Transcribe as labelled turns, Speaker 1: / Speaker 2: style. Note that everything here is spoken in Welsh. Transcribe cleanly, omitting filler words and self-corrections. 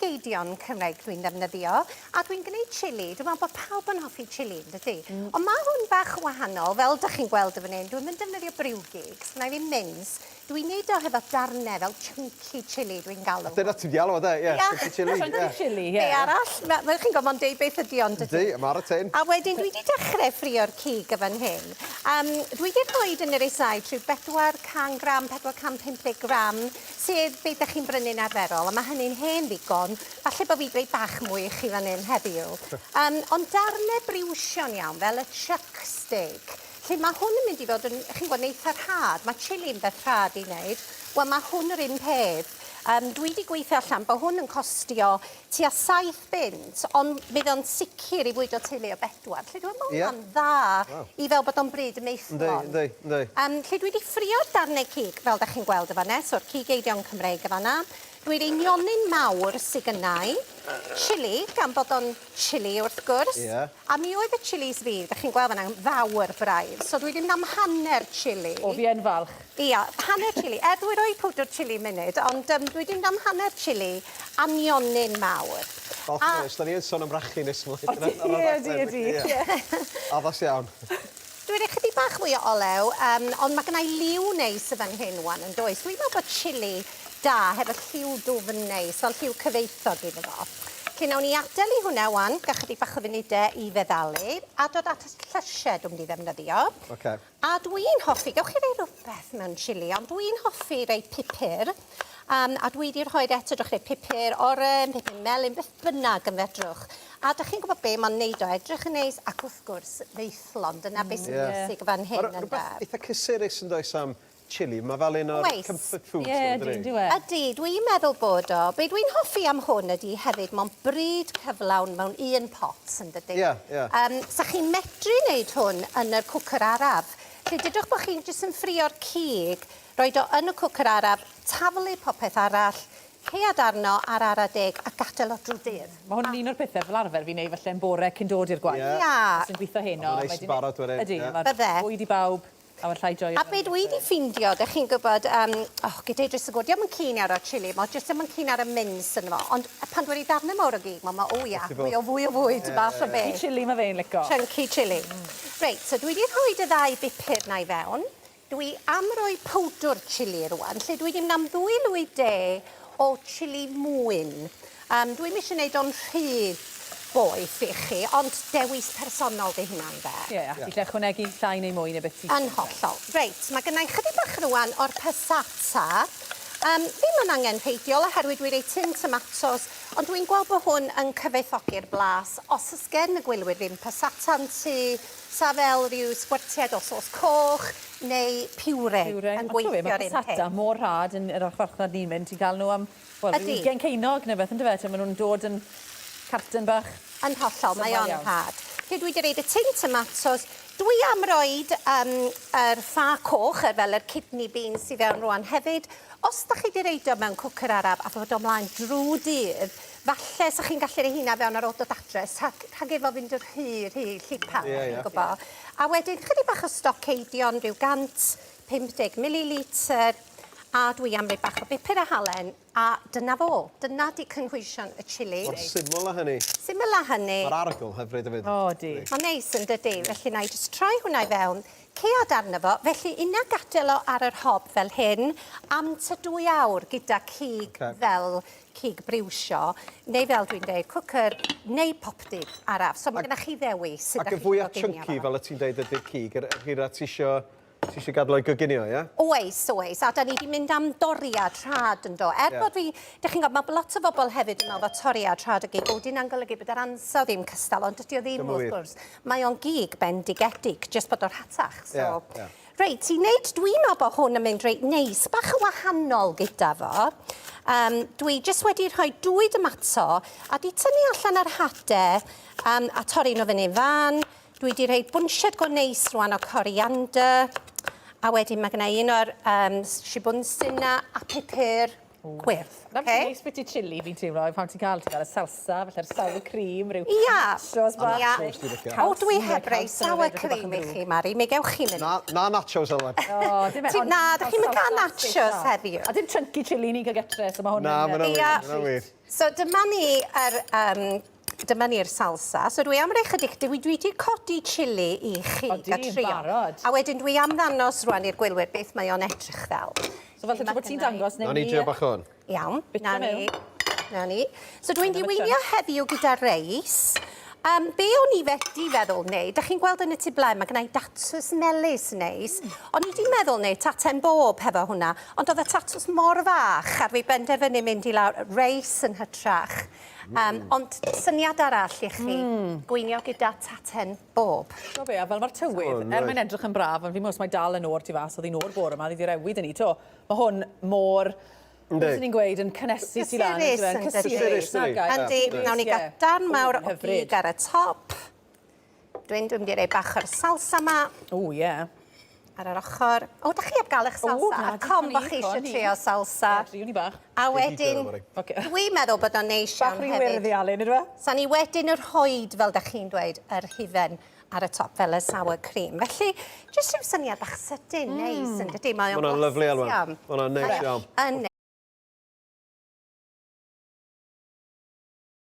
Speaker 1: Eidion Cymru dwi'n defnyddio, a dwi'n gwneud chili. Dwi'n meddwl bod pawb yn hoffi chili, dydy. Ond mae hwn bach wahanol, fel ydych chi'n gweld y fan hyn. Dwi'n mynd defnyddio brew gigs, na ddim mins. Dwi'n neud o hefo darnau fel chunky chili dwi'n galw.
Speaker 2: Dyna ti'n dialw o, ie, chunky chili.
Speaker 1: Chunky chili, ie. Be arall, mae chi'n gwybod deud beth ydi ond ydy.
Speaker 2: Ydy, mae'r atyn.
Speaker 1: A wedyn, dwi wedi dechrau ffrio'r cig y fan hyn. Dwi wedi rhoi yn yr isau trwy 400 gram, 450 gram, sydd beth ydych chi'n brynu'n arferol. A mae hynny'n hen ddigon. Falle bod fi dweud bach mwy i chi fan hyn heddiw. Ond darnau briwsio'n iawn, fel y chuck steak. Lle mae hwn yn mynd i fod yn, chi'n gwybod, eitha rhad. Mae chili'n beth rhad i wneud. Wel, mae hwn yr un peth. Dwi wedi gweithio allan bod hwn yn costio tua 7 bunt, ond bydd o'n sicr i fwyd o teulu o 4. Lle dwi'n meddwl yn dda i fel bod o'n bryd y meithlon. Lle dwi wedi ffrio'r darnau cig, fel da chi'n gweld y fanna, so'r Cig Eidion Cymru y fanna. Dwi'n ei nionyn mawr sydd gynnau, chili, gan bod o'n chili wrth gwrs, a mi oedd y chilis fi, da chi'n gweld fanna'n fawr braidd, so dwi wedi mynd am hanner chili.
Speaker 3: O, fi yn falch.
Speaker 1: Ia, hanner chili, dwi roi pwdr chili munud, ond dwi wedi mynd am hanner chili a nionyn mawr.
Speaker 2: Falch nes, da ni yn sôn am rachu nes mlaen.
Speaker 3: Ydi.
Speaker 2: Addas iawn.
Speaker 1: Dwi'n rhaid chydig bach mwy o olew, ond mae gennau liw neis y fan hyn wan yn does. Dwi'n meddwl bod chili da, hefo lliw dwfn neis, fel lliw cyfeithog iddo fo. Cyn nawn ni adael i hwnna wan, gach chydig bach o funudau i feddalu, a dod at y llysiau dwi'n mynd i ddefnyddio. A dwi'n hoffi, gewch chi rei rhywbeth mewn chili, ond dwi'n hoffi rei pupur, a dwi wedi rhoi eto drwch rei pupur oren, pupur melyn, beth bynnag yn fedrwch. A ydych chi'n gwybod be mae'n neud o edrych yn neis, ac wrth gwrs feithlon, dyna beth sy'n bwysig fan hyn yn da.
Speaker 2: Rhywbeth eitha cysurus yn does am chili, mae fel un o'r comfort foods.
Speaker 1: Ydy, dwi'n meddwl bod o. Be dwi'n hoffi am hwn ydy hefyd, mae'n bryd cyflawn mewn un pot yn dydy. Sa chi'n medru wneud hwn yn y cwcr araf. Lle dydwch bod chi'n jyst yn ffrio'r cig, roed o yn y cwcr araf, taflu popeth arall, cead arno ar ara deg a gadael o drwy dydd.
Speaker 3: Mae hwn yn un o'r pethau fel arfer fi wneud falle'n bore cyn dod i'r gwaith. Sy'n gweithio heno.
Speaker 2: Mae'n neis barod wedyn.
Speaker 3: Ydy, mae'r bwyd i bawb. A llai joio.
Speaker 1: A be dwi wedi ffindio, ydych chi'n gwybod, gyda drws y gwrdd, diolch yn cyn ar y chili, mae jyst yn cyn ar y mins yn fo, ond pan dwi wedi darnau mawr o gig, mae fwy o fwyd, bach o be.
Speaker 3: Chunky chili mae fe'n lico.
Speaker 1: Chunky chili. Reit, so dwi wedi rhoi y ddau bupur na i fewn. Dwi am roi powdwr chili rwan, lle dwi wedi mynd am 2 lwyd de o chili mwyn. Dwi'n eisiau gwneud o'n rhydd boeth i chi, ond dewis personol di hynna'n fe.
Speaker 3: Ie, a chi lle chwnegu llai neu mwy neu beth sy'n...
Speaker 1: Yn hollol. Reit, mae gennau chydig bach rwan o'r passata. Ddim yn angenrheidiol oherwydd dwi'n rhoi tin tomatos, ond dwi'n gweld bod hwn yn cyfoethogi'r blas. Os ys gen y gwylwyr ddim passata'n tu, sa fel rhyw sgwartiad o sos coch neu piwre yn gweithio'r un peth.
Speaker 3: Mae passata mor rhad yn yr archfarchnad ni'n mynd, ti'n cael nhw am 20 ceinog neu beth yn dyfed, maen nhw'n dod yn carton bach.
Speaker 1: Yn hollol, mae o'n rhad. Lle dwi wedi rhaid y tin tomatos, dwi am roed yr ffa coch, fel yr kidney beans sydd fewn rwan hefyd. Os da chi wedi reid o mewn cwcr araf a fod o mlaen drwy dydd, falle sa chi'n gallu rhoi hynna fewn ar ôl dod adres, rhag efo fynd yr hir llipan, chi'n gwybod. A wedyn, chydig bach o stoc eidion, rhyw 150 ml, a dwi am rhoi bach o bupur a halen, a dyna fo. Dyna di cynhwysion y chili.
Speaker 2: O'r syml a hynny.
Speaker 1: Syml a hynny.
Speaker 2: Mae'r arogl hyfryd hefyd.
Speaker 3: O, di.
Speaker 1: Mae'n neis yn dydy, felly na i just troi hwnna i fewn, cead arno fo, felly una gadael o ar yr hob fel hyn, am 2 awr gyda cig fel cig briwsio, neu fel dwi'n dweud, cwcr, neu popdy araf. So mae gennych chi ddewis.
Speaker 2: Ac y fwy a chunky fel y ti'n dweud ydy'r cig, hira ti isio gadael o'i gyginio, ie?
Speaker 1: Oes. A da ni wedi mynd am doriad rhad yn do. Bod fi, dych chi'n gwybod, mae lot o bobl hefyd yn meddwl fod toriad rhad o gig. Wedi'n golygu bod yr ansawdd ddim cystal, ond dydy o ddim wrth gwrs. Mae o'n gig bendigedig, jyst bod o'r hatach. Reit, i wneud, dwi'n meddwl bod hwn yn mynd reit neis, bach yn wahanol gyda fo. Dwi jyst wedi rhoi 2 tomato, a di tynnu allan ar hadau, a torri nhw fyny fan. Dwi wedi rhoi bwnsiad go neis rwan o coriander, a wedyn mae gennau un o'r shibwns yna a pupur. gwyrdd.
Speaker 3: Na'n neis beth i chili fi'n teimlo, pan ti'n cael y salsa, felly'r sour cream, rhyw nachos bach.
Speaker 1: O, dwi heb rei sour cream i chi, Mari. Mi gewch chi mynd.
Speaker 2: Na nachos, Elwen.
Speaker 1: Na, da chi'n mynd gael nachos heddiw.
Speaker 3: A dim chunky chili ni gael getre, so mae hwn
Speaker 2: Na, mae'n wir.
Speaker 1: So dyma ni'r salsa. So dwi am rei chydig, dwi wedi codi chili i chi gatrio. A wedyn dwi am ddangos rwan i'r gwylwyr beth mae o'n edrych fel.
Speaker 3: So fel bod ti'n dangos neu
Speaker 2: Na ni drio bach hwn.
Speaker 1: Iawn, na ni. So dwi'n diweinio heddiw gyda reis. Be o'n i wedi feddwl wneud, da chi'n gweld yn y tu blaen, mae gennau datws melys neis. O'n i wedi meddwl wneud taten bob hefo hwnna, ond oedd y tatws mor fach, a dwi benderfynu mynd i lawr reis yn hytrach. Ond syniad arall i chi, gweinio gyda taten bob.
Speaker 3: So be, a fel mae'r tywydd, mae'n edrych yn braf, ond fi mwys mae dal yn o'r tu fas, oedd hi'n o'r bore yma, ddi rewid yn ni, to. Mae hwn mor... Beth ni'n gweud yn cynnesu sydd lan.
Speaker 2: Cysurus.
Speaker 1: Andi, nawn ni gadan mawr o gig ar y top. Dwi'n mynd i rei bach o'r salsa ma.
Speaker 3: O, ie.
Speaker 1: Ar yr ochr. O, da chi heb gael eich salsa. A com bo chi eisiau trio salsa.
Speaker 3: Triwn ni bach.
Speaker 1: A wedyn, dwi'n meddwl bod o'n neis iawn hefyd.
Speaker 3: Bach rhy wirdi, Alun, ydw e?
Speaker 1: Sa ni wedyn yr hoed, fel da chi'n dweud, yr hufen ar y top fel y sour cream. Felly, jyst rhyw syniad bach sydyn, neis yn dydi.
Speaker 2: Mae'n lyflu, Elwen. Mae'n neis iawn.
Speaker 1: Yn